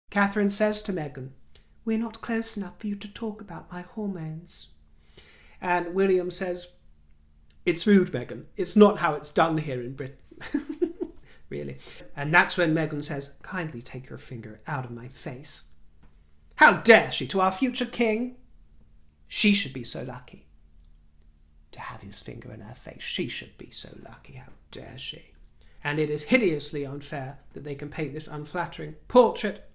Catherine says to Meghan, "We're not close enough for you to talk about my hormones." And William says, "It's rude, Meghan. It's not how it's done here in Britain." Really. And that's when Meghan says, "Kindly take your finger out of my face." How dare she, to our future king? She should be so lucky to have his finger in her face. She should be so lucky. How dare she? And it is hideously unfair that they can paint this unflattering portrait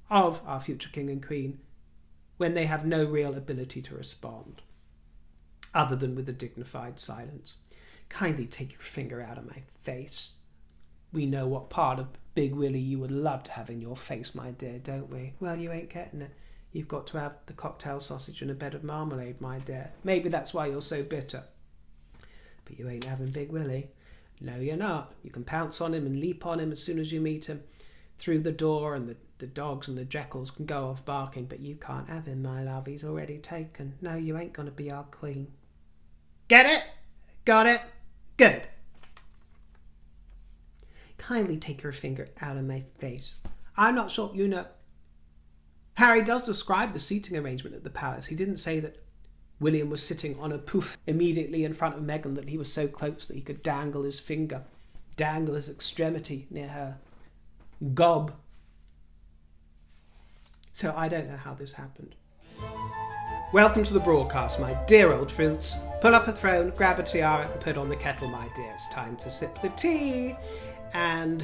of our future king and queen when they have no real ability to respond, other than with a dignified silence. Kindly take your finger out of my face. We know what part of Big Willie you would love to have in your face, my dear, don't we? Well, you ain't getting it. You've got to have the cocktail sausage and a bed of marmalade, my dear. Maybe that's why you're so bitter. But you ain't having Big Willie. No, you're not. You can pounce on him and leap on him as soon as you meet him through the door, and the dogs and the jackals can go off barking, but you can't have him, my love. He's already taken. No, you ain't going to be our queen. Get it? Got it? Good. Kindly take your finger out of my face. I'm not sure, you know. Harry does describe the seating arrangement at the palace. He didn't say that William was sitting on a poof immediately in front of Meghan, that he was so close that he could dangle his finger, dangle his extremity near her gob. So I don't know how this happened. Welcome to the broadcast, my dear old fruits. Pull up a throne, grab a tiara, and put on the kettle, my dear. It's time to sip the tea. And,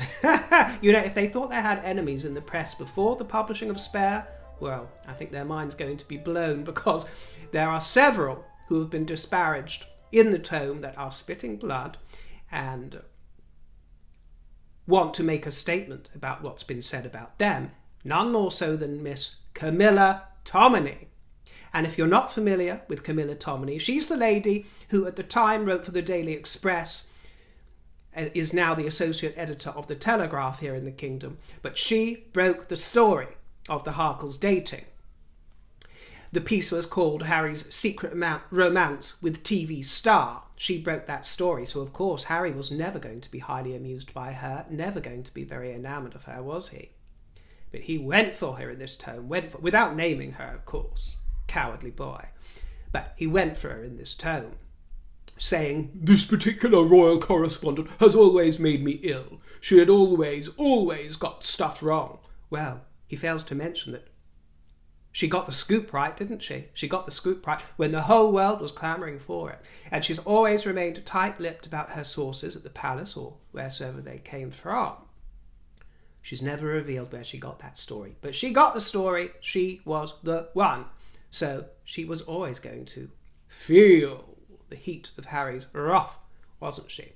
you know, if they thought they had enemies in the press before the publishing of Spare, well, I think their mind's going to be blown, because there are several who have been disparaged in the tome that are spitting blood and want to make a statement about what's been said about them, none more so than Miss Camilla Tominey. And if you're not familiar with Camilla Tominey, she's the lady who at the time wrote for the Daily Express and is now the associate editor of The Telegraph here in the kingdom, but she broke the story of the Harkles dating. The piece was called Harry's Secret Romance with TV Star. She broke that story, so of course Harry was never going to be highly amused by her, never going to be very enamoured of her, was he? But he went for her in this tome, without naming her, of course. Cowardly boy. But he went for her in this tome, saying, "This particular royal correspondent has always made me ill. She had always got stuff wrong." Well, he fails to mention that she got the scoop right, didn't she? She got the scoop right when the whole world was clamouring for it. And she's always remained tight-lipped about her sources at the palace or wheresoever they came from. She's never revealed where she got that story. But she got the story. She was the one. So she was always going to feel the heat of Harry's wrath, wasn't she?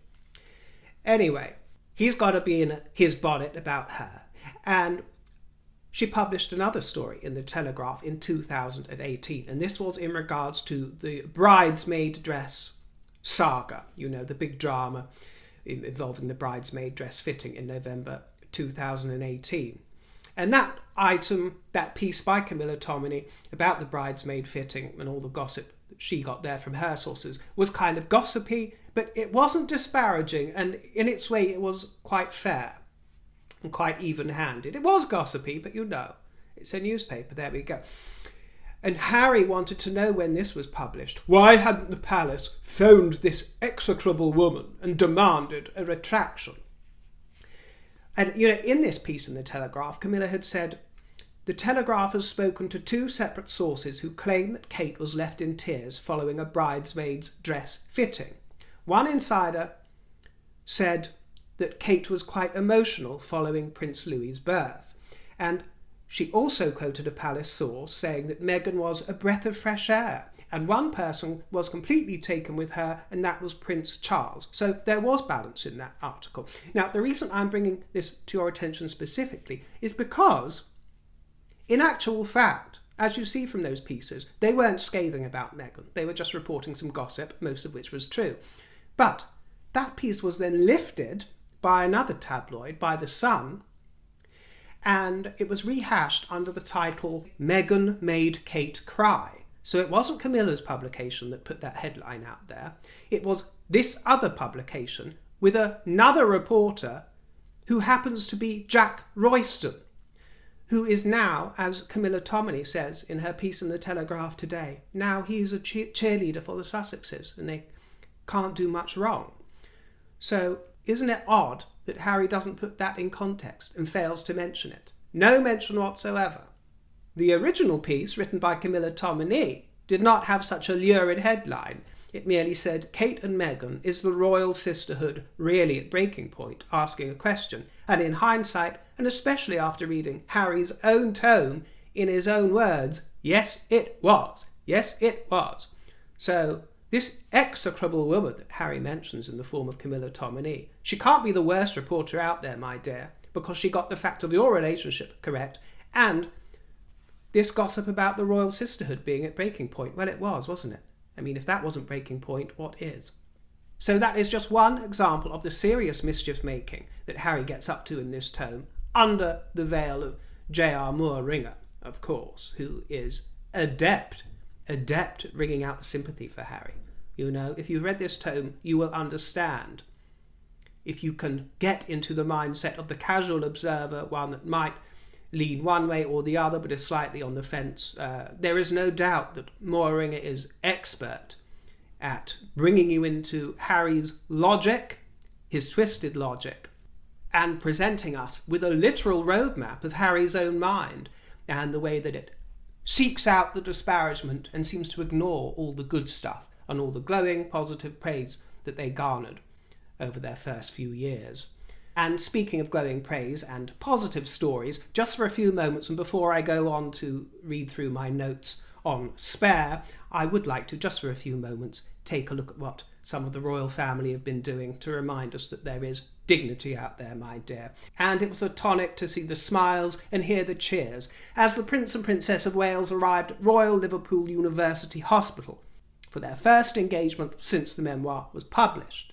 Anyway, he's got to be in his bonnet about her. And she published another story in The Telegraph in 2018. And this was in regards to the bridesmaid dress saga. You know, the big drama involving the bridesmaid dress fitting in November 2018. And that item, that piece by Camilla Tominey about the bridesmaid fitting and all the gossip that she got there from her sources was kind of gossipy, but it wasn't disparaging, and in its way it was quite fair and quite even-handed. It was gossipy, but you know, it's a newspaper, there we go. And Harry wanted to know when this was published. Why hadn't the palace phoned this execrable woman and demanded a retraction? And, you know, in this piece in The Telegraph, Camilla had said, "The Telegraph has spoken to two separate sources who claim that Kate was left in tears following a bridesmaid's dress fitting. One insider said that Kate was quite emotional following Prince Louis's birth. And she also quoted a palace source saying that Meghan was a breath of fresh air. And one person was completely taken with her, and that was Prince Charles." So there was balance in that article. Now, the reason I'm bringing this to your attention specifically is because, in actual fact, as you see from those pieces, they weren't scathing about Meghan. They were just reporting some gossip, most of which was true. But that piece was then lifted by another tabloid, by The Sun, and it was rehashed under the title, "Meghan Made Kate Cry." So it wasn't Camilla's publication that put that headline out there. It was this other publication with another reporter who happens to be Jack Royston, who is now, as Camilla Tominey says in her piece in the Telegraph today, now he's a cheerleader for the Sussexes and they can't do much wrong. So isn't it odd that Harry doesn't put that in context and fails to mention it? No mention whatsoever. The original piece, written by Camilla Tominey, did not have such a lurid headline. It merely said, "Kate and Meghan, is the royal sisterhood really at breaking point?" asking a question. And in hindsight, and especially after reading Harry's own tome in his own words, yes, it was. Yes, it was. So this execrable woman that Harry mentions in the form of Camilla Tominey, she can't be the worst reporter out there, my dear, because she got the fact of your relationship correct, and this gossip about the royal sisterhood being at breaking point, well, it was, wasn't it? I mean, if that wasn't breaking point, what is? So that is just one example of the serious mischief-making that Harry gets up to in this tome, under the veil of J.R. Moore Ringer, of course, who is adept at wringing out the sympathy for Harry. You know, if you've read this tome, you will understand. If you can get into the mindset of the casual observer, one that might lean one way or the other, but is slightly on the fence, there is no doubt that Moore Ringer is expert at bringing you into Harry's logic, his twisted logic, and presenting us with a literal roadmap of Harry's own mind and the way that it seeks out the disparagement and seems to ignore all the good stuff and all the glowing positive praise that they garnered over their first few years. And speaking of glowing praise and positive stories, just for a few moments, and before I go on to read through my notes on Spare, I would like to, just for a few moments, take a look at what some of the royal family have been doing to remind us that there is dignity out there, my dear. And it was a tonic to see the smiles and hear the cheers as the Prince and Princess of Wales arrived at Royal Liverpool University Hospital for their first engagement since the memoir was published.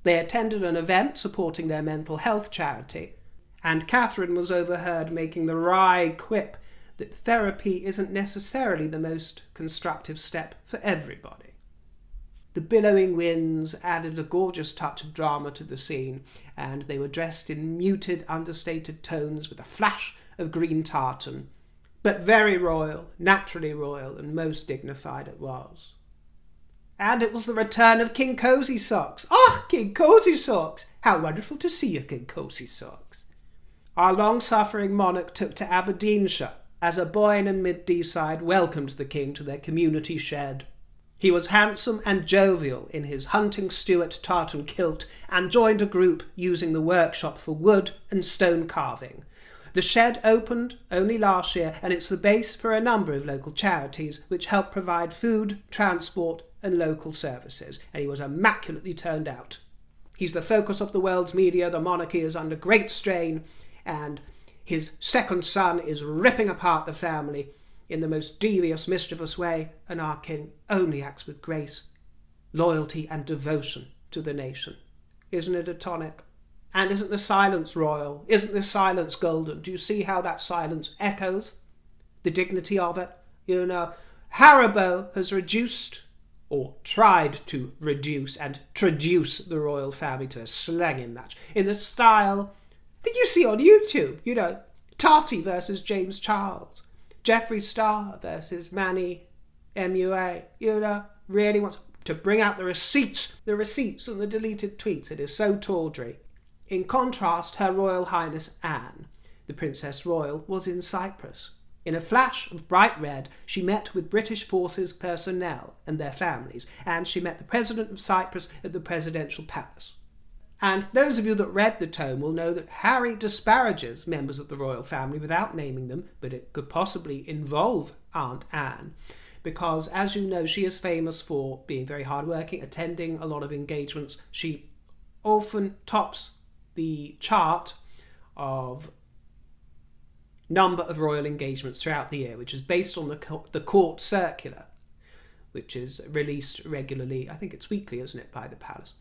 They attended an event supporting their mental health charity, and Catherine was overheard making the wry quip that therapy isn't necessarily the most constructive step for everybody. The billowing winds added a gorgeous touch of drama to the scene, and they were dressed in muted, understated tones with a flash of green tartan, but very royal, naturally royal, and most dignified it was. And it was the return of King Cosy Socks. Ah, King Cosy Socks! How wonderful to see you, King Cosy Socks. Our long-suffering monarch took to Aberdeenshire as a Boyne and Mid-Deeside welcomed the king to their community shed. He was handsome and jovial in his hunting Stuart tartan kilt and joined a group using the workshop for wood and stone carving. The shed opened only last year, and it's the base for a number of local charities which help provide food, transport and local services, and he was immaculately turned out. He's the focus of the world's media, the monarchy is under great strain, and his second son is ripping apart the family in the most devious, mischievous way, and our king only acts with grace, loyalty and devotion to the nation. Isn't it a tonic? And isn't the silence royal? Isn't the silence golden? Do you see how that silence echoes the dignity of it? You know, Haribo has reduced, or tried to reduce and traduce the royal family to a slanging match in the style that you see on YouTube. You know, Tati versus James Charles, Jeffree Star versus Manny MUA. You know, really wants to bring out the receipts and the deleted tweets. It is so tawdry. In contrast, Her Royal Highness Anne, the Princess Royal, was in Cyprus. In a flash of bright red, she met with British Forces personnel and their families, and she met the President of Cyprus at the Presidential Palace. And those of you that read the tome will know that Harry disparages members of the royal family without naming them, but it could possibly involve Aunt Anne, because, as you know, she is famous for being very hardworking, attending a lot of engagements. She often tops the chart of number of royal engagements throughout the year, which is based on the court circular, which is released regularly. I think it's weekly, isn't it, by the palace?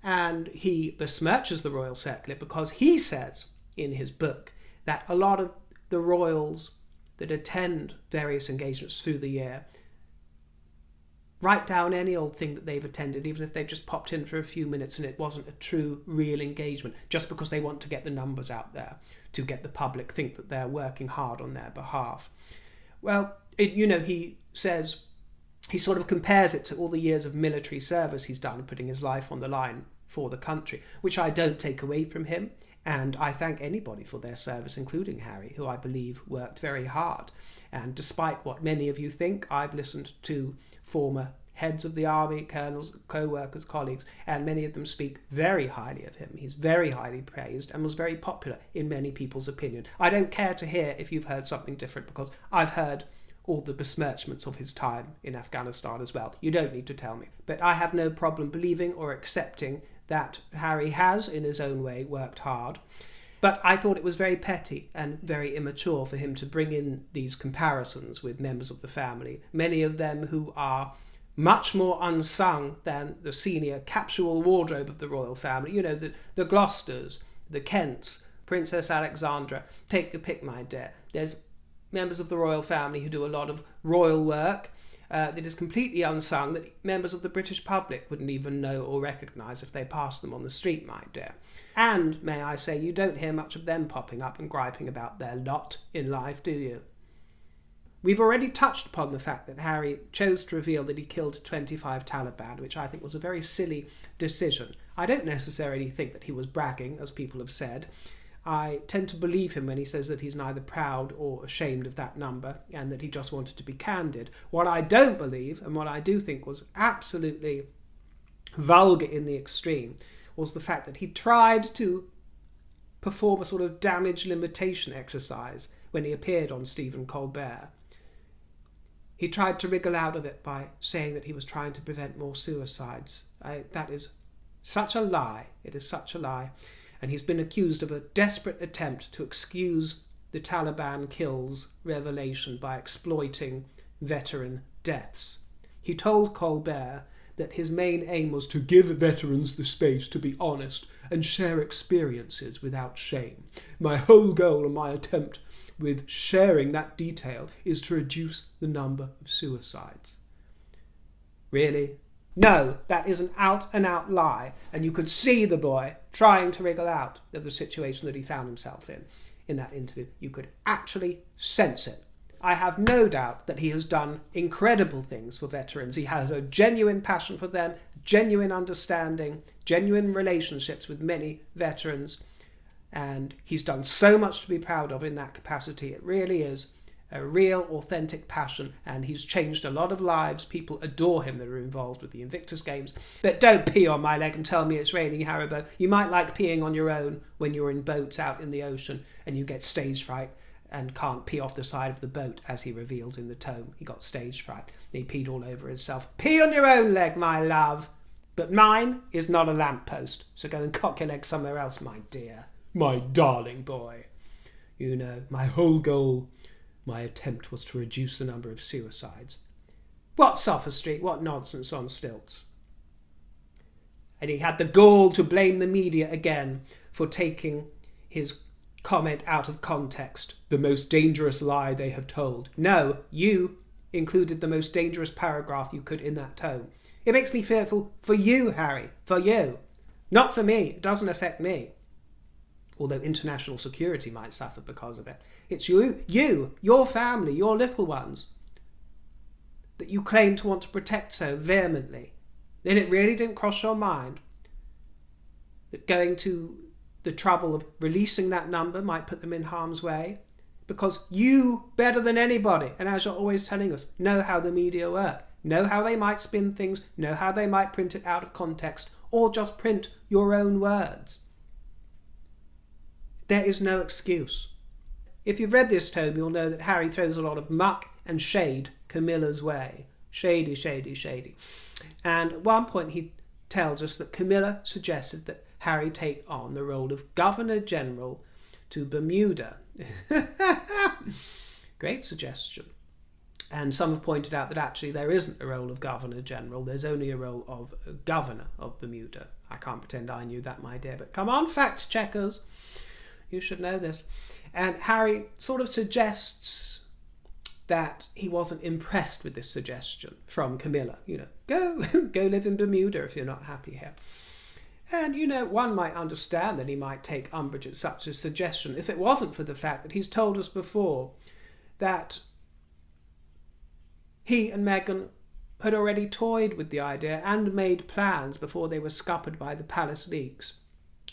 And he besmirches the royal circular because he says in his book that a lot of the royals that attend various engagements through the year write down any old thing that they've attended, even if they've just popped in for a few minutes and it wasn't a true, real engagement, just because they want to get the numbers out there, to get the public think that they're working hard on their behalf. Well, he says, he sort of compares it to all the years of military service he's done, putting his life on the line for the country, which I don't take away from him. And I thank anybody for their service, including Harry, who I believe worked very hard. And despite what many of you think, I've listened to former heads of the army, colonels, co-workers, colleagues, and many of them speak very highly of him. He's very highly praised and was very popular in many people's opinion. I don't care to hear if you've heard something different, because I've heard all the besmirchments of his time in Afghanistan as well. You don't need to tell me. But I have no problem believing or accepting that Harry has, in his own way, worked hard. But I thought it was very petty and very immature for him to bring in these comparisons with members of the family, many of them who are much more unsung than the senior capsule wardrobe of the royal family. You know, the Gloucesters, the Kents, Princess Alexandra, take your pick, my dear. There's members of the royal family who do a lot of royal work that is completely unsung, that members of the British public wouldn't even know or recognise if they passed them on the street, my dear. And, may I say, you don't hear much of them popping up and griping about their lot in life, do you? We've already touched upon the fact that Harry chose to reveal that he killed 25 Taliban, which I think was a very silly decision. I don't necessarily think that he was bragging, as people have said. I tend to believe him when he says that he's neither proud or ashamed of that number and that he just wanted to be candid. What I don't believe, and what I do think was absolutely vulgar in the extreme, was the fact that he tried to perform a sort of damage limitation exercise when he appeared on Stephen Colbert. He tried to wriggle out of it by saying that he was trying to prevent more suicides. That is such a lie. It is such a lie. And he's been accused of a desperate attempt to excuse the Taliban kills revelation by exploiting veteran deaths. He told Colbert that his main aim was to give veterans the space to be honest and share experiences without shame. My whole goal and my attempt with sharing that detail is to reduce the number of suicides. Really? No, that is an out-and-out lie, and you could see the boy trying to wriggle out of the situation that he found himself in that interview. You could actually sense it. I have no doubt that he has done incredible things for veterans. He has a genuine passion for them, genuine understanding, genuine relationships with many veterans, and he's done so much to be proud of in that capacity. It really is a real, authentic passion, and he's changed a lot of lives. People adore him that are involved with the Invictus Games. But don't pee on my leg and tell me it's raining, Haribo. You might like peeing on your own when you're in boats out in the ocean and you get stage fright and can't pee off the side of the boat, as he reveals in the tome. He got stage fright and he peed all over himself. Pee on your own leg, my love. But mine is not a lamppost, so go and cock your leg somewhere else, my dear. My darling boy. You know, my whole goal, my attempt was to reduce the number of suicides. What sophistry, what nonsense on stilts. And he had the gall to blame the media again for taking his comment out of context. The most dangerous lie they have told. No, you included the most dangerous paragraph you could in that tome. It makes me fearful for you, Harry, for you. Not for me, it doesn't affect me. Although international security might suffer because of it. It's you, your family, your little ones, that you claim to want to protect so vehemently. Then it really didn't cross your mind that going to the trouble of releasing that number might put them in harm's way? Because you, better than anybody, and as you're always telling us, know how the media work, know how they might spin things, know how they might print it out of context, or just print your own words. There is no excuse. If you've read this tome, you'll know that Harry throws a lot of muck and shade Camilla's way. Shady, shady, shady. And at one point he tells us that Camilla suggested that Harry take on the role of Governor-General to Bermuda. Great suggestion. And some have pointed out that actually there isn't a role of Governor-General, there's only a role of Governor of Bermuda. I can't pretend I knew that, my dear, but come on, fact checkers. You should know this. And Harry sort of suggests that he wasn't impressed with this suggestion from Camilla. Go live in Bermuda if you're not happy here. And, one might understand that he might take umbrage at such a suggestion if it wasn't for the fact that he's told us before that he and Meghan had already toyed with the idea and made plans before they were scuppered by the palace leaks.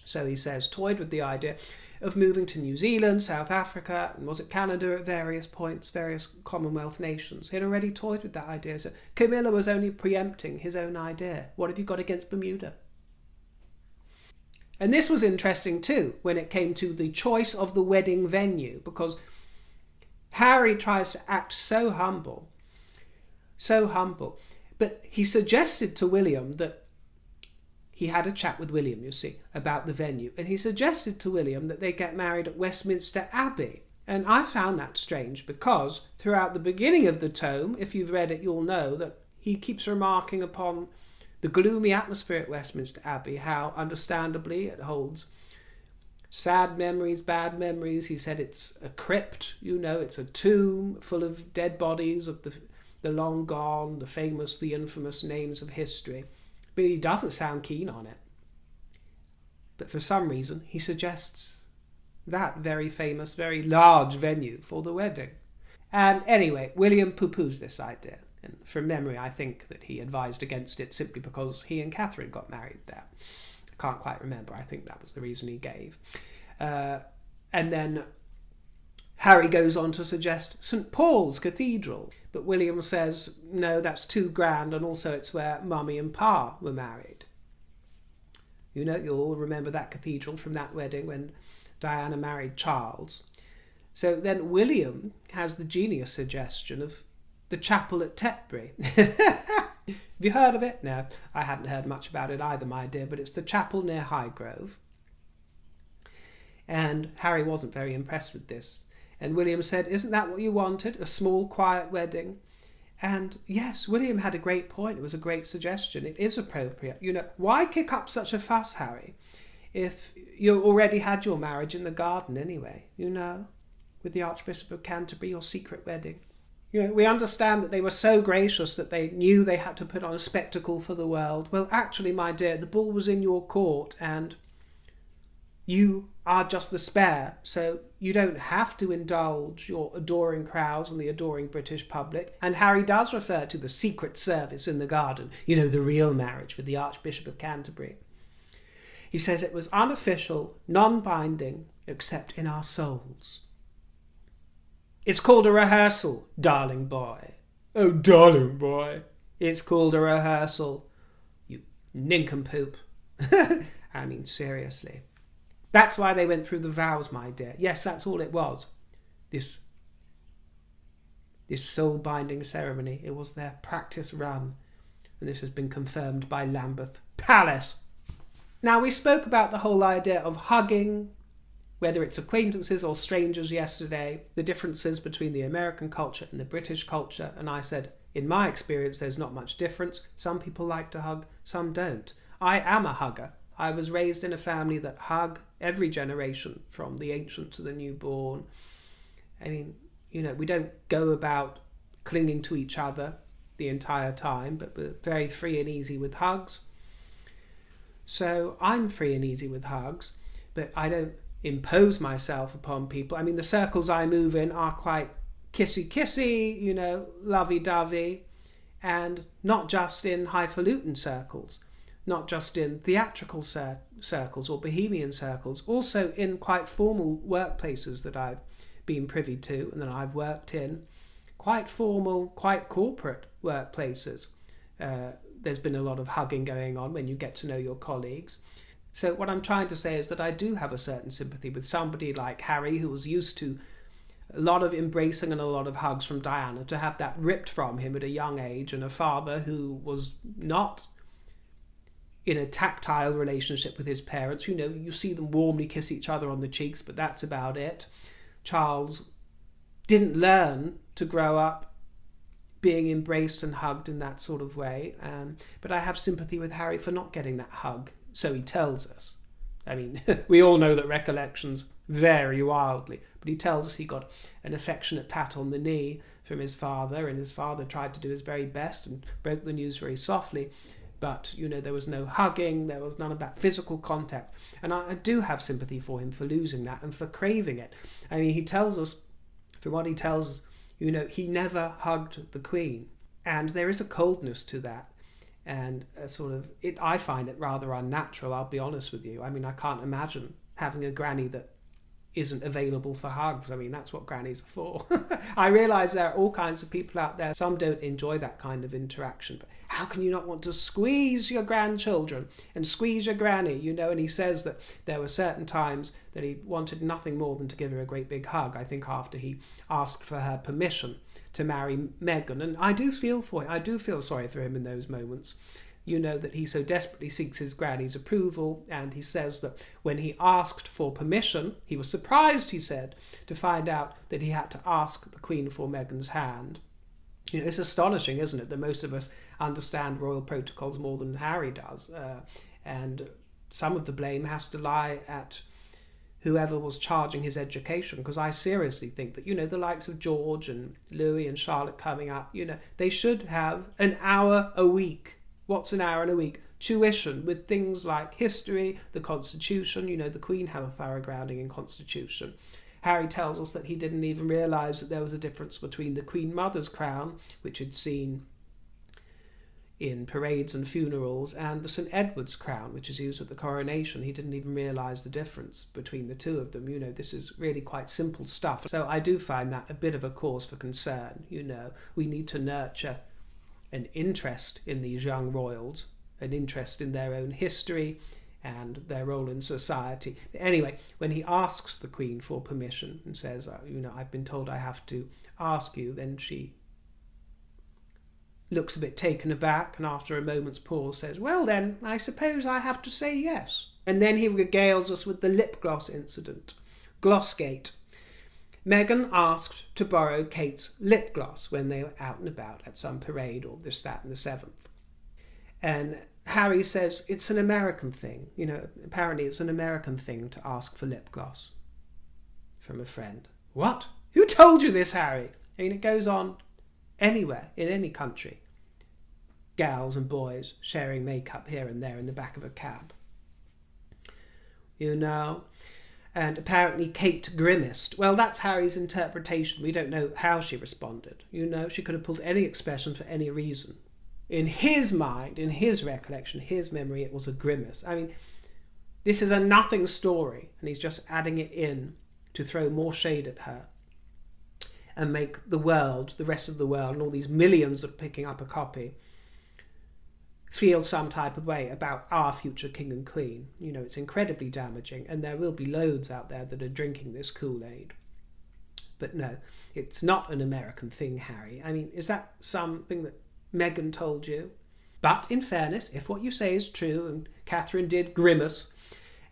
So he says, toyed with the idea of moving to New Zealand, South Africa, and was it Canada at various points, various Commonwealth nations. He had already toyed with that idea. So Camilla was only preempting his own idea. What have you got against Bermuda? And this was interesting too, when it came to the choice of the wedding venue, because Harry tries to act so humble, but he suggested to William that he had a chat with William, you see, about the venue, and he suggested to William that they get married at Westminster Abbey. And I found that strange because throughout the beginning of the tome, if you've read it, you'll know that he keeps remarking upon the gloomy atmosphere at Westminster Abbey, how understandably it holds sad memories, bad memories. He said it's a crypt, it's a tomb full of dead bodies of the long gone, the famous, the infamous names of history. But he doesn't sound keen on it. But for some reason, he suggests that very famous, very large venue for the wedding. And anyway, William poo-poos this idea. And from memory, I think that he advised against it simply because he and Catherine got married there. I can't quite remember. I think that was the reason he gave. And then Harry goes on to suggest St. Paul's Cathedral. But William says, no, that's too grand, and also it's where Mummy and Pa were married. You'll all remember that cathedral from that wedding when Diana married Charles. So then William has the genius suggestion of the chapel at Tetbury. Have you heard of it? No, I hadn't heard much about it either, my dear, but it's the chapel near Highgrove. And Harry wasn't very impressed with this. And William said, isn't that what you wanted? A small, quiet wedding? And yes, William had a great point. It was a great suggestion. It is appropriate. Why kick up such a fuss, Harry, if you already had your marriage in the garden anyway, with the Archbishop of Canterbury, your secret wedding? We understand that they were so gracious that they knew they had to put on a spectacle for the world. Well, actually, my dear, the ball was in your court and you are just the spare, so you don't have to indulge your adoring crowds and the adoring British public. And Harry does refer to the secret service in the garden, the real marriage with the Archbishop of Canterbury. He says it was unofficial, non-binding, except in our souls. It's called a rehearsal, darling boy. Oh, darling boy. It's called a rehearsal, you nincompoop. I mean, seriously. That's why they went through the vows, my dear. Yes, that's all it was. This soul-binding ceremony. It was their practice run. And this has been confirmed by Lambeth Palace. Now, we spoke about the whole idea of hugging, whether it's acquaintances or strangers yesterday, the differences between the American culture and the British culture. And I said, in my experience, there's not much difference. Some people like to hug, some don't. I am a hugger. I was raised in a family that hug every generation, from the ancient to the newborn. I mean, we don't go about clinging to each other the entire time, but we're very free and easy with hugs. So I'm free and easy with hugs, but I don't impose myself upon people. I mean, the circles I move in are quite kissy-kissy, lovey-dovey, and not just in highfalutin circles, not just in theatrical circles or bohemian circles, also in quite formal workplaces that I've been privy to and that I've worked in, quite formal, quite corporate workplaces. There's been a lot of hugging going on when you get to know your colleagues. So what I'm trying to say is that I do have a certain sympathy with somebody like Harry, who was used to a lot of embracing and a lot of hugs from Diana, to have that ripped from him at a young age, and a father who was not in a tactile relationship with his parents. You see them warmly kiss each other on the cheeks, but that's about it. Charles didn't learn to grow up being embraced and hugged in that sort of way. But I have sympathy with Harry for not getting that hug, so he tells us. I mean, we all know that recollections vary wildly, but he tells us he got an affectionate pat on the knee from his father, and his father tried to do his very best and broke the news very softly. But, there was no hugging, there was none of that physical contact. And I do have sympathy for him for losing that and for craving it. I mean, he tells us, from what he tells us, he never hugged the Queen. And there is a coldness to that. And a sort of, I find it rather unnatural, I'll be honest with you. I mean, I can't imagine having a granny that isn't available for hugs. I mean, that's what grannies are for. I realise there are all kinds of people out there. Some don't enjoy that kind of interaction. But how can you not want to squeeze your grandchildren and squeeze your granny? And he says that there were certain times that he wanted nothing more than to give her a great big hug. I think after he asked for her permission to marry Meghan. And I do feel for him. I do feel sorry for him in those moments. That he so desperately seeks his granny's approval, and he says that when he asked for permission, he was surprised, he said, to find out that he had to ask the Queen for Meghan's hand. It's astonishing, isn't it, that most of us understand royal protocols more than Harry does, and some of the blame has to lie at whoever was charging his education, because I seriously think that, the likes of George and Louis and Charlotte coming up, they should have an hour a week. What's an hour in a week? Tuition with things like history, the Constitution. The Queen had a thorough grounding in Constitution. Harry tells us that he didn't even realise that there was a difference between the Queen Mother's crown, which he'd seen in parades and funerals, and the St Edward's crown, which is used at the coronation. He didn't even realise the difference between the two of them. This is really quite simple stuff. So I do find that a bit of a cause for concern. We need to nurture an interest in these young royals, an interest in their own history and their role in society. Anyway, when he asks the Queen for permission and says, I've been told I have to ask you, then she looks a bit taken aback, and after a moment's pause says, well then, I suppose I have to say yes. And then he regales us with the lip gloss incident. Glossgate. Meghan asked to borrow Kate's lip gloss when they were out and about at some parade or this, that and the seventh. And Harry says it's an American thing. Apparently it's an American thing to ask for lip gloss from a friend. What? Who told you this, Harry? I mean, it goes on anywhere, in any country. Gals and boys sharing makeup here and there in the back of a cab. And apparently Kate grimaced. Well, that's Harry's interpretation. We don't know how she responded. She could have pulled any expression for any reason. In his mind, in his recollection, his memory, it was a grimace. I mean, this is a nothing story, and he's just adding it in to throw more shade at her and make the world, the rest of the world, and all these millions of picking up a copy, feel some type of way about our future king and queen. It's incredibly damaging, and there will be loads out there that are drinking this Kool-Aid. But no, it's not an American thing, Harry. I mean, is that something that Meghan told you? But in fairness, if what you say is true, and Catherine did grimace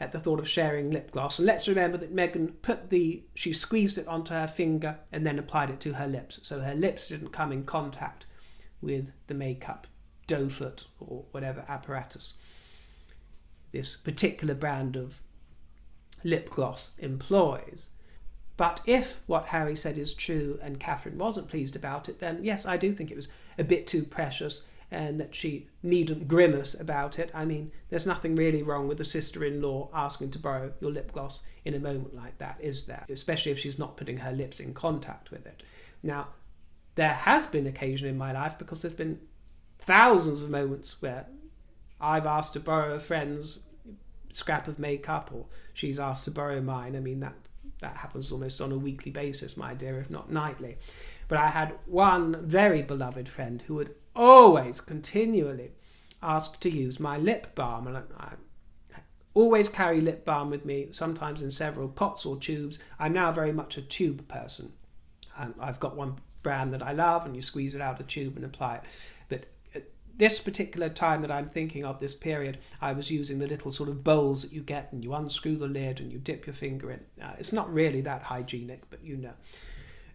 at the thought of sharing lip gloss, and let's remember that Meghan she squeezed it onto her finger and then applied it to her lips, so her lips didn't come in contact with the makeup dough foot or whatever apparatus this particular brand of lip gloss employs. But if what Harry said is true and Catherine wasn't pleased about it, then yes, I do think it was a bit too precious and that she needn't grimace about it. I mean, there's nothing really wrong with a sister-in-law asking to borrow your lip gloss in a moment like that, is there? Especially if she's not putting her lips in contact with it. Now, there has been occasion in my life, because there's been thousands of moments where I've asked to borrow a friend's scrap of makeup, or she's asked to borrow mine. I mean, that happens almost on a weekly basis, my dear, if not nightly. But I had one very beloved friend who would always, continually ask to use my lip balm. And I always carry lip balm with me, sometimes in several pots or tubes. I'm now very much a tube person. I've got one brand that I love, and you squeeze it out a tube and apply it. But this particular time that I'm thinking of, this period, I was using the little sort of bowls that you get, and you unscrew the lid and you dip your finger in. It's not really that hygienic, but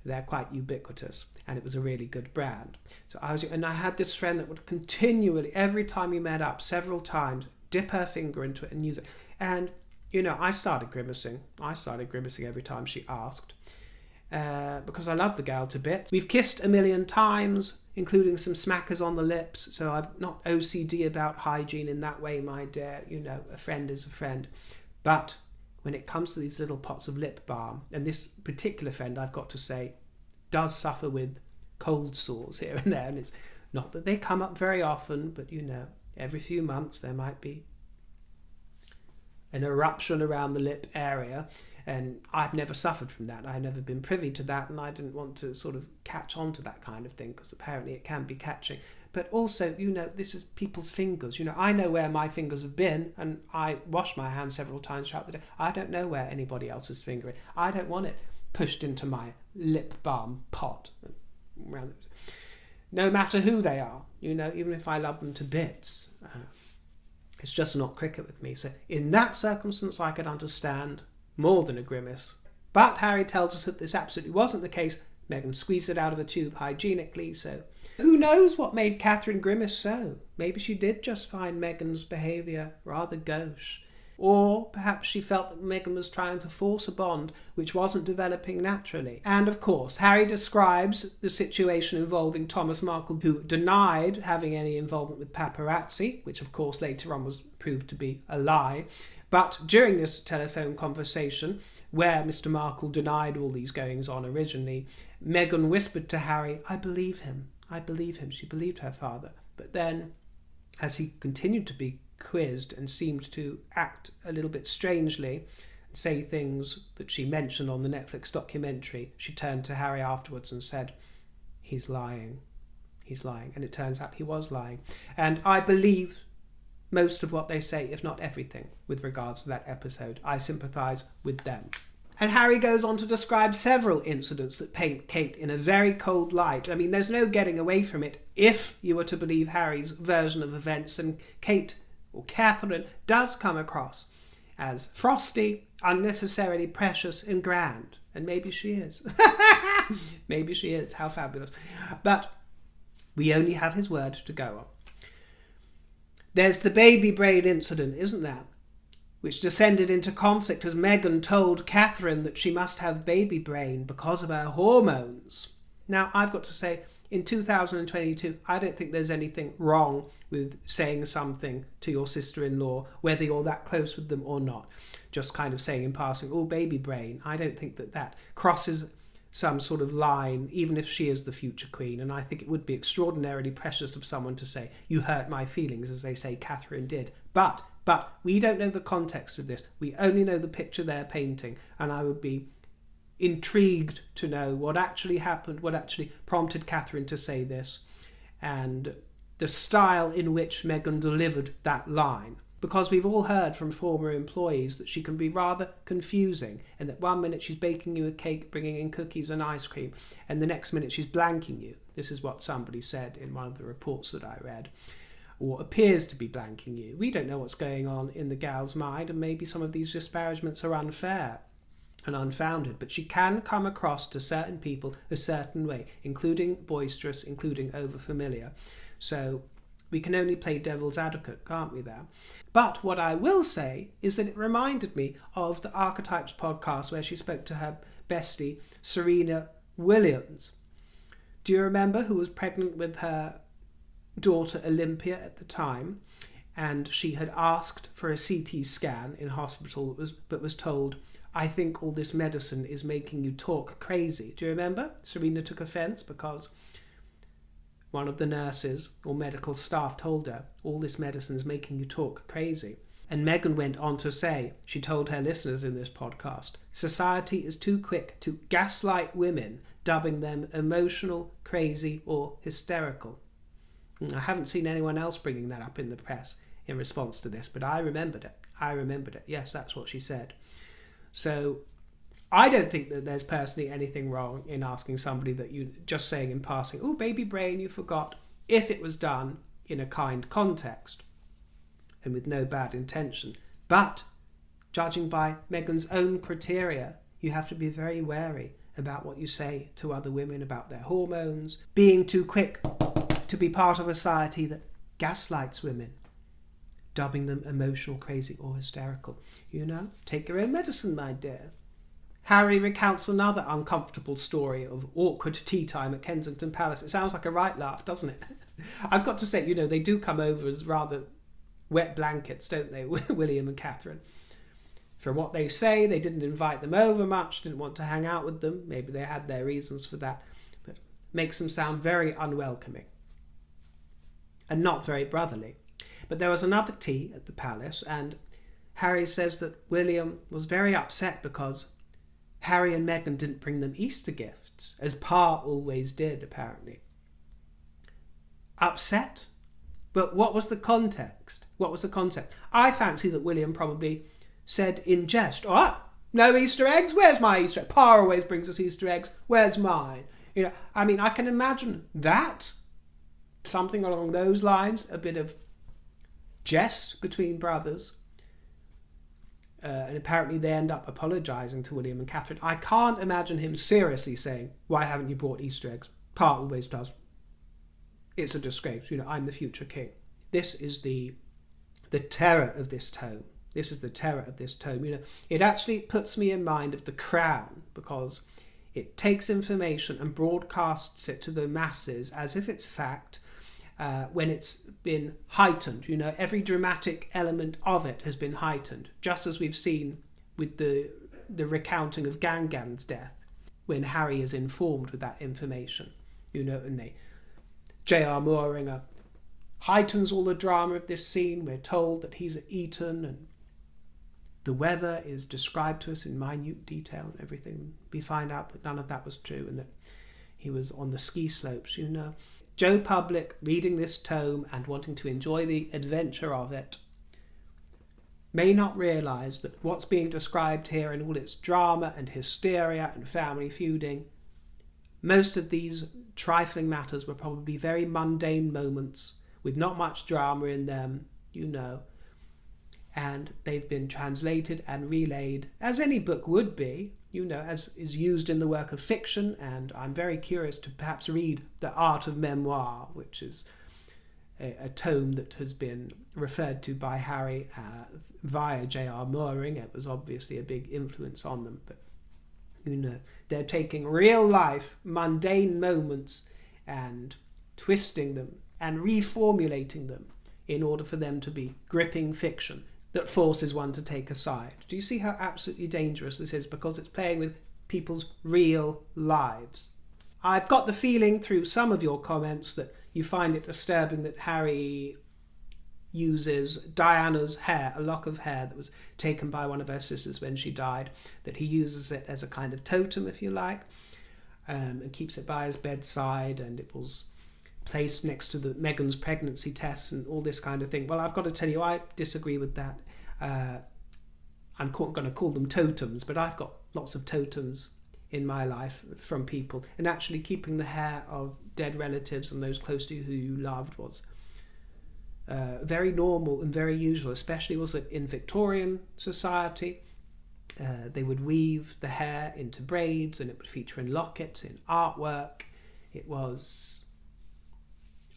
they're quite ubiquitous, and it was a really good brand. So I had this friend that would continually, every time we met up, several times, dip her finger into it and use it. And I started grimacing. I started grimacing every time she asked. Because I love the gal to bits. We've kissed a million times, including some smackers on the lips, so I'm not OCD about hygiene in that way, my dear. A friend is a friend. But when it comes to these little pots of lip balm, and this particular friend, I've got to say, does suffer with cold sores here and there, and it's not that they come up very often, but every few months there might be an eruption around the lip area. And I've never suffered from that. I've never been privy to that, and I didn't want to sort of catch on to that kind of thing, because apparently it can be catching. But also, this is people's fingers. I know where my fingers have been, and I wash my hands several times throughout the day. I don't know where anybody else's finger is. I don't want it pushed into my lip balm pot. No matter who they are, even if I love them to bits. It's just not cricket with me. So in that circumstance, I could understand more than a grimace. But Harry tells us that this absolutely wasn't the case. Meghan squeezed it out of the tube hygienically, so who knows what made Catherine grimace so? Maybe she did just find Meghan's behaviour rather gauche. Or perhaps she felt that Meghan was trying to force a bond which wasn't developing naturally. And of course, Harry describes the situation involving Thomas Markle, who denied having any involvement with paparazzi, which of course later on was proved to be a lie. But during this telephone conversation, where Mr. Markle denied all these goings-on originally, Meghan whispered to Harry, I believe him. She believed her father. But then, as he continued to be quizzed and seemed to act a little bit strangely, say things that she mentioned on the Netflix documentary, she turned to Harry afterwards and said, he's lying. And it turns out he was lying. And I believe most of what they say, if not everything, with regards to that episode. I sympathise with them. And Harry goes on to describe several incidents that paint Kate in a very cold light. I mean, there's no getting away from it if you were to believe Harry's version of events, and Kate, or Catherine, does come across as frosty, unnecessarily precious and grand. And maybe she is. Maybe she is. How fabulous. But we only have his word to go on. There's the baby brain incident, isn't there? Which descended into conflict as Meghan told Catherine that she must have baby brain because of her hormones. Now, I've got to say, in 2022, I don't think there's anything wrong with saying something to your sister-in-law, whether you're that close with them or not. Just kind of saying in passing, oh, baby brain. I don't think that crosses some sort of line, even if she is the future queen. And I think it would be extraordinarily precious of someone to say, you hurt my feelings, as they say Catherine did. But we don't know the context of this. We only know the picture they're painting. And I would be intrigued to know what actually happened, what actually prompted Catherine to say this, and the style in which Meghan delivered that line. Because we've all heard from former employees that she can be rather confusing, and that one minute she's baking you a cake, bringing in cookies and ice cream, and the next minute she's blanking you. This is what somebody said in one of the reports that I read, or appears to be blanking you. We don't know what's going on in the gal's mind, and maybe some of these disparagements are unfair and unfounded, but she can come across to certain people a certain way, including boisterous, including overfamiliar. So we can only play devil's advocate, can't we, there? But what I will say is that it reminded me of the Archetypes podcast where she spoke to her bestie, Serena Williams. Do you remember, who was pregnant with her daughter Olympia at the time, and she had asked for a CT scan in hospital but was told, I think all this medicine is making you talk crazy. Do you remember? Serena took offence because one of the nurses or medical staff told her, all this medicine is making you talk crazy. And Meghan went on to say, she told her listeners in this podcast, society is too quick to gaslight women, dubbing them emotional, crazy, or hysterical. I haven't seen anyone else bringing that up in the press in response to this, but I remembered it. Yes, that's what she said. So I don't think that there's personally anything wrong in asking somebody that you just saying in passing, oh, baby brain, you forgot, if it was done in a kind context and with no bad intention. But judging by Meghan's own criteria, you have to be very wary about what you say to other women about their hormones, being too quick to be part of a society that gaslights women. dubbing them emotional, crazy or hysterical. Take your own medicine, my dear. Harry recounts another uncomfortable story of awkward tea time at Kensington Palace. It sounds like a right laugh, doesn't it? I've got to say, they do come over as rather wet blankets, don't they, William and Catherine? From what they say, they didn't invite them over much, didn't want to hang out with them. Maybe they had their reasons for that. But makes them sound very unwelcoming and not very brotherly. But there was another tea at the palace, and Harry says that William was very upset because Harry and Meghan didn't bring them Easter gifts, as Pa always did, apparently. Upset? But what was the context? I fancy that William probably said in jest, no Easter eggs? Where's my Easter egg? Pa always brings us Easter eggs. Where's mine? I can imagine that. Something along those lines, a bit of jest between brothers. And apparently they end up apologising to William and Catherine. I can't imagine him seriously saying, why haven't you brought Easter eggs? Pa always does. It's a disgrace. I'm the future king. This is the terror of this tome. It actually puts me in mind of The Crown, because it takes information and broadcasts it to the masses as if it's fact, when it's been heightened. Every dramatic element of it has been heightened, just as we've seen with the recounting of Gangan's death, when Harry is informed with that information. And J.R. Mooringer heightens all the drama of this scene. We're told that he's at Eton, and the weather is described to us in minute detail and everything. We find out that none of that was true, and that he was on the ski slopes. Joe Public, reading this tome and wanting to enjoy the adventure of it, may not realise that what's being described here in all its drama and hysteria and family feuding, most of these trifling matters were probably very mundane moments with not much drama in them, and they've been translated and relayed, as any book would be, as is used in the work of fiction. And I'm very curious to perhaps read The Art of Memoir, which is a tome that has been referred to by Harry via J.R. Mooringer. It was obviously a big influence on them, but they're taking real life mundane moments and twisting them and reformulating them in order for them to be gripping fiction that forces one to take a side. Do you see how absolutely dangerous this is? Because it's playing with people's real lives. I've got the feeling through some of your comments that you find it disturbing that Harry uses Diana's hair, a lock of hair that was taken by one of her sisters when she died, that he uses it as a kind of totem, if you like, and keeps it by his bedside, and it was placed next to the Meghan's pregnancy tests and all this kind of thing. Well, I've got to tell you, I disagree with that. I'm going to call them totems, but I've got lots of totems in my life from people, and actually keeping the hair of dead relatives and those close to you who you loved was very normal and very usual, especially was it in Victorian society. They would weave the hair into braids, and it would feature in lockets, in artwork. It was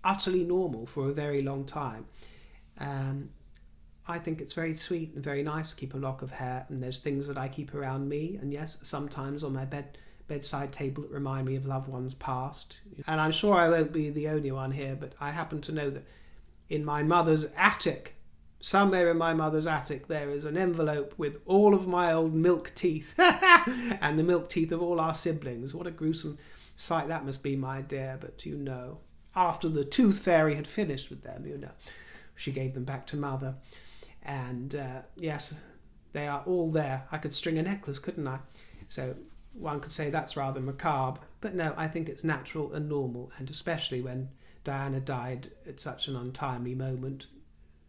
utterly normal for a very long time. I think it's very sweet and very nice to keep a lock of hair, and there's things that I keep around me, and yes, sometimes on my bedside table that remind me of loved ones past. And I'm sure I won't be the only one here, but I happen to know that in my mother's attic, somewhere in my mother's attic, there is an envelope with all of my old milk teeth and the milk teeth of all our siblings. What a gruesome sight that must be, my dear. But after the tooth fairy had finished with them, she gave them back to mother. And yes, they are all there. I could string a necklace, couldn't I? So one could say that's rather macabre. But no, I think it's natural and normal, and especially when Diana died at such an untimely moment,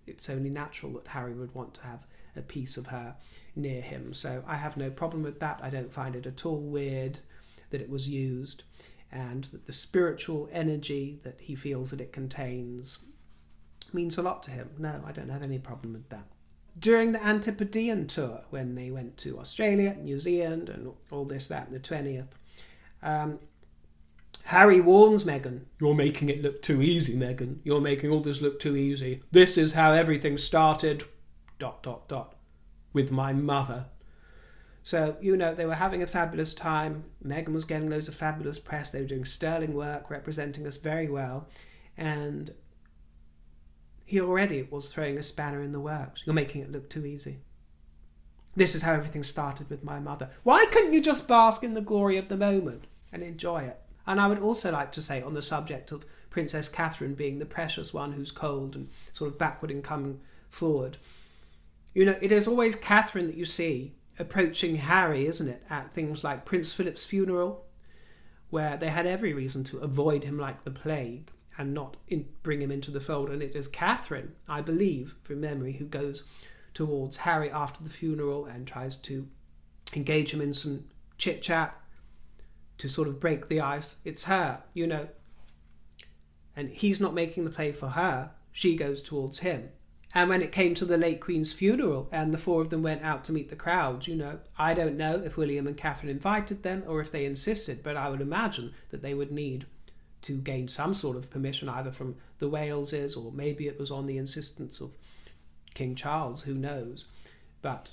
it's only natural that Harry would want to have a piece of her near him. So I have no problem with that. I don't find it at all weird that it was used, and that the spiritual energy that he feels that it contains means a lot to him. No, I don't have any problem with that. During the Antipodean tour, when they went to Australia, New Zealand, and all this, that, and the 20th, Harry warns Meghan, "You're making it look too easy, Meghan. You're making all this look too easy. This is how everything started, ... with my mother." So, they were having a fabulous time. Meghan was getting loads of fabulous press. They were doing sterling work, representing us very well. And he already was throwing a spanner in the works. "You're making it look too easy. This is how everything started with my mother." Why couldn't you just bask in the glory of the moment and enjoy it? And I would also like to say, on the subject of Princess Catherine being the precious one who's cold and sort of backward in coming forward, it is always Catherine that you see approaching Harry, isn't it, at things like Prince Philip's funeral, where they had every reason to avoid him like the plague and not bring him into the fold. And it is Catherine, I believe, from memory, who goes towards Harry after the funeral and tries to engage him in some chit-chat to sort of break the ice. It's her, and he's not making the play for her. She goes towards him. And when it came to the late Queen's funeral and the four of them went out to meet the crowds, I don't know if William and Catherine invited them or if they insisted, but I would imagine that they would need to gain some sort of permission either from the Waleses, or maybe it was on the insistence of King Charles, who knows. But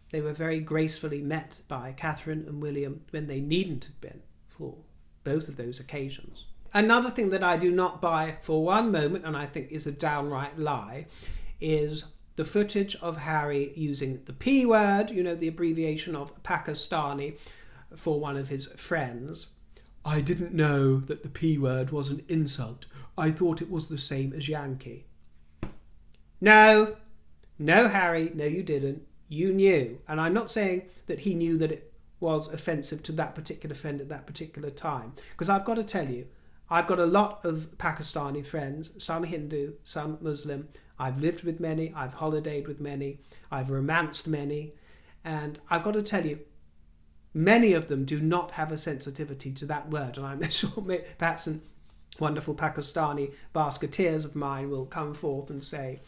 they were very gracefully met by Catherine and William when they needn't have been for both of those occasions. Another thing that I do not buy for one moment, and I think is a downright lie, is the footage of Harry using the P word, the abbreviation of Pakistani, for one of his friends. "I didn't know that the P word was an insult. I thought it was the same as Yankee." No, Harry, no, you didn't. You knew. And I'm not saying that he knew that it was offensive to that particular friend at that particular time. Because I've got to tell you, I've got a lot of Pakistani friends, some Hindu, some Muslim. I've lived with many, I've holidayed with many, I've romanced many, and I've got to tell you, many of them do not have a sensitivity to that word. And I'm sure perhaps some wonderful Pakistani basketeers of mine will come forth and say,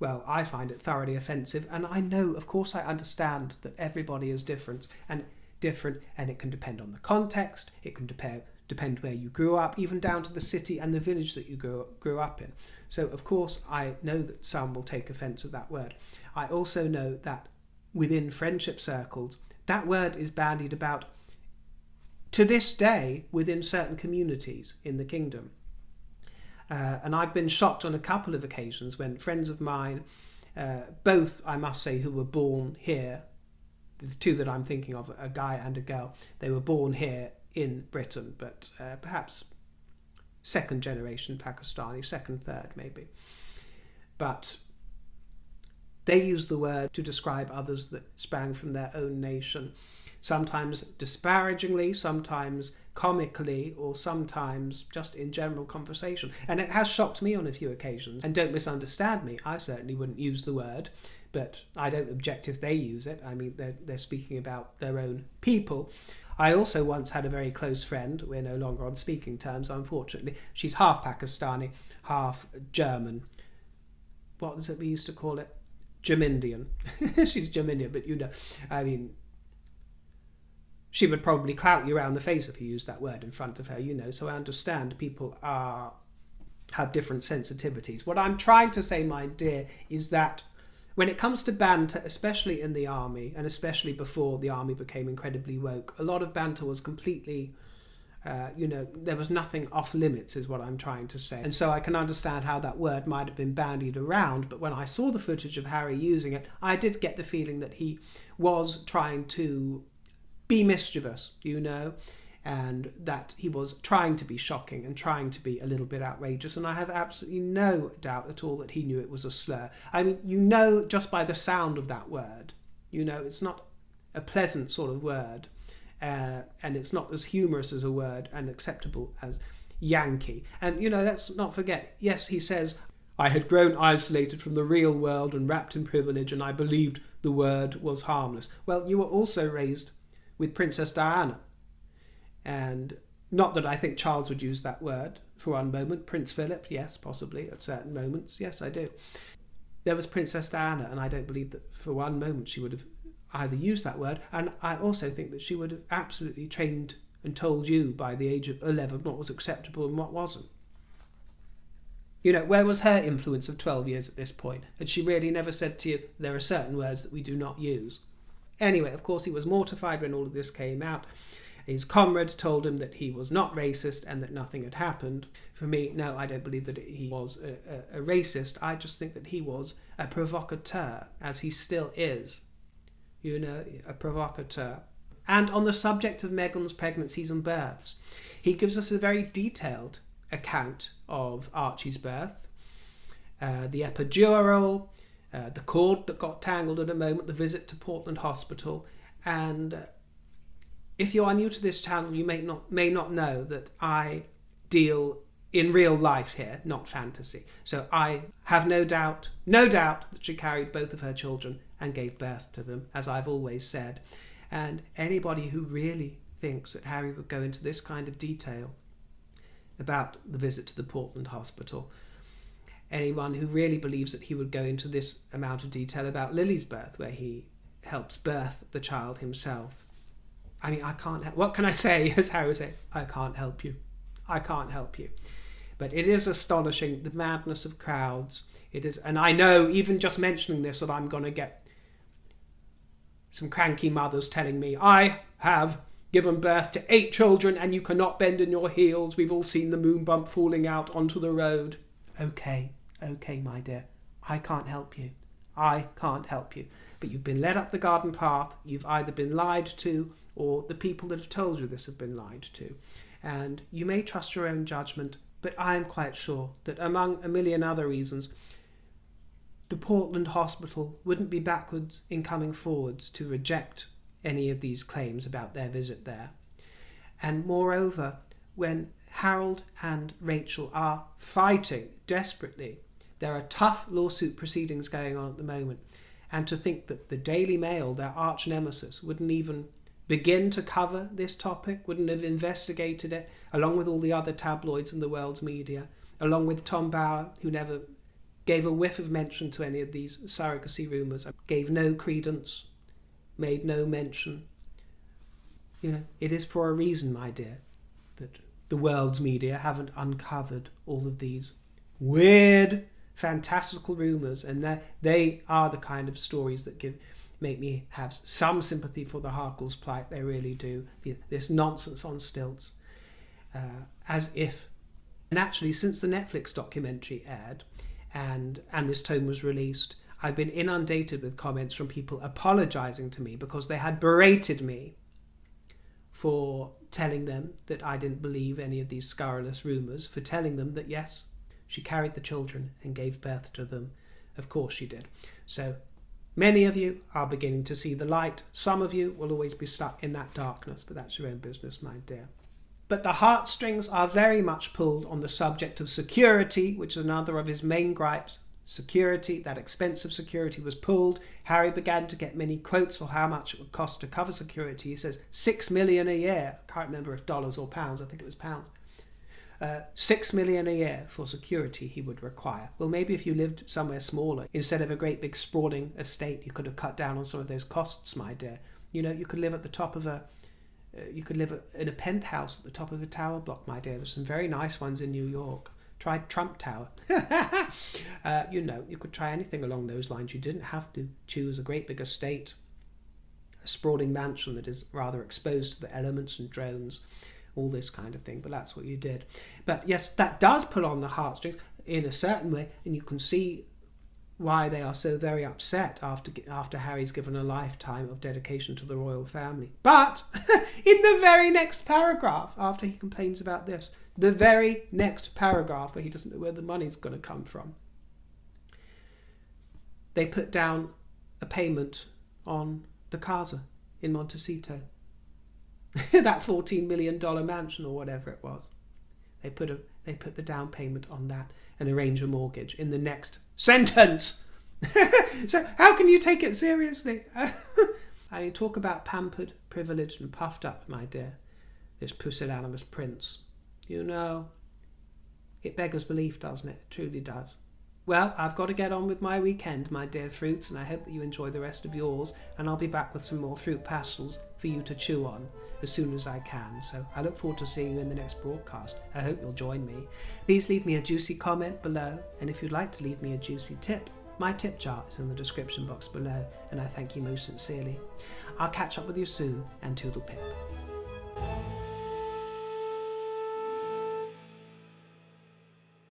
well, I find it thoroughly offensive. And I know, of course, I understand that everybody is different, and it can depend on the context, it can depend where you grew up, even down to the city and the village that you grew up in. So, of course, I know that some will take offence at that word. I also know that within friendship circles, that word is bandied about to this day within certain communities in the kingdom. And I've been shocked on a couple of occasions when friends of mine, both, I must say, who were born here, the two that I'm thinking of, a guy and a girl, they were born here in Britain, but perhaps second generation Pakistani, second, third maybe. But they use the word to describe others that sprang from their own nation, sometimes disparagingly, sometimes comically, or sometimes just in general conversation. And it has shocked me on a few occasions. And don't misunderstand me, I certainly wouldn't use the word, but I don't object if they use it. I mean, they're speaking about their own people. I also once had a very close friend. We're no longer on speaking terms, unfortunately. She's half Pakistani, half German. What is it we used to call it? Jamindian. She's Jamindian, but I mean, she would probably clout you around the face if you used that word in front of her, so I understand people have different sensitivities. What I'm trying to say, my dear, is that when it comes to banter, especially in the army, and especially before the army became incredibly woke, a lot of banter was completely, there was nothing off limits, is what I'm trying to say. And so I can understand how that word might have been bandied around, but when I saw the footage of Harry using it, I did get the feeling that he was trying to be mischievous, and that he was trying to be shocking and trying to be a little bit outrageous. And I have absolutely no doubt at all that he knew it was a slur. I mean, just by the sound of that word, it's not a pleasant sort of word, and it's not as humorous as a word and acceptable as Yankee. And, let's not forget, yes, he says, I had grown isolated from the real world and wrapped in privilege, and I believed the word was harmless. Well, you were also raised with Princess Diana. And not that I think Charles would use that word for one moment. Prince Philip, yes, possibly at certain moments. Yes, I do. There was Princess Diana, and I don't believe that for one moment she would have either used that word. And I also think that she would have absolutely trained and told you by the age of 11 what was acceptable and what wasn't. You know, where was her influence of 12 years at this point? Had she really never said to you, there are certain words that we do not use? Anyway, of course, he was mortified when all of this came out. His comrade told him that he was not racist and that nothing had happened. For me, no, I don't believe that he was a racist. I just think that he was a provocateur, as he still is. You know, a provocateur. And on the subject of Meghan's pregnancies and births, he gives us a very detailed account of Archie's birth, the epidural, the cord that got tangled at a moment, the visit to Portland Hospital, and if you are new to this channel, you may not know that I deal in real life here, not fantasy. So I have no doubt that she carried both of her children and gave birth to them, as I've always said. And anybody who really thinks that Harry would go into this kind of detail about the visit to the Portland Hospital, anyone who really believes that he would go into this amount of detail about Lily's birth, where he helps birth the child himself, I mean, I can't help. What can I say? As Harry would say, I can't help you. I can't help you. But it is astonishing, the madness of crowds. It is, and I know, even just mentioning this, that I'm going to get some cranky mothers telling me, I have given birth to 8 children and you cannot bend in your heels. We've all seen the moon bump falling out onto the road. Okay, my dear. I can't help you. I can't help you. But you've been led up the garden path. You've either been lied to, or the people that have told you this have been lied to. And you may trust your own judgment, but I am quite sure that among a million other reasons, the Portland Hospital wouldn't be backwards in coming forwards to reject any of these claims about their visit there. And moreover, when Harold and Rachel are fighting desperately, there are tough lawsuit proceedings going on at the moment, and to think that the Daily Mail, their arch nemesis, wouldn't even begin to cover this topic, wouldn't have investigated it, along with all the other tabloids in the world's media, along with Tom Bauer, who never gave a whiff of mention to any of these surrogacy rumours, gave no credence, made no mention. You know, it is for a reason, my dear, that the world's media haven't uncovered all of these weird, fantastical rumours, and they are the kind of stories that make me have some sympathy for the Harkles' plight. They really do. This nonsense on stilts. As if... And actually, since the Netflix documentary aired and this tome was released, I've been inundated with comments from people apologising to me because they had berated me for telling them that I didn't believe any of these scurrilous rumours, for telling them that, yes, she carried the children and gave birth to them. Of course she did. So many of you are beginning to see the light. Some of you will always be stuck in that darkness, but that's your own business, my dear. But the heartstrings are very much pulled on the subject of security, which is another of his main gripes. Security, that expensive security was pulled. Harry began to get many quotes for how much it would cost to cover security. He says $6 million a year. I can't remember if dollars or pounds. I think it was pounds. $6 million a year for security he would require. Well, maybe if you lived somewhere smaller, instead of a great big sprawling estate, you could have cut down on some of those costs, my dear. You know, you could live at the top of you could live in a penthouse at the top of a tower block, my dear. There's some very nice ones in New York. Try Trump Tower. You know, you could try anything along those lines. You didn't have to choose a great big estate, a sprawling mansion that is rather exposed to the elements and drones, all this kind of thing, but that's what you did. But yes, that does pull on the heartstrings in a certain way, and you can see why they are so very upset after Harry's given a lifetime of dedication to the royal family. But in the very next paragraph, after he complains about this, the very next paragraph where he doesn't know where the money's going to come from, they put down a payment on the casa in Montecito. That $14 million mansion or whatever it was. They put the down payment on that and arrange a mortgage in the next sentence. So how can you take it seriously? I mean, talk about pampered, privileged and puffed up, my dear. This pusillanimous prince. You know, it beggars belief, doesn't it? It truly does. Well, I've got to get on with my weekend, my dear fruits, and I hope that you enjoy the rest of yours, and I'll be back with some more fruit pastels for you to chew on as soon as I can. So I look forward to seeing you in the next broadcast. I hope you'll join me. Please leave me a juicy comment below, and if you'd like to leave me a juicy tip, my tip jar is in the description box below, and I thank you most sincerely. I'll catch up with you soon, and toodle pip.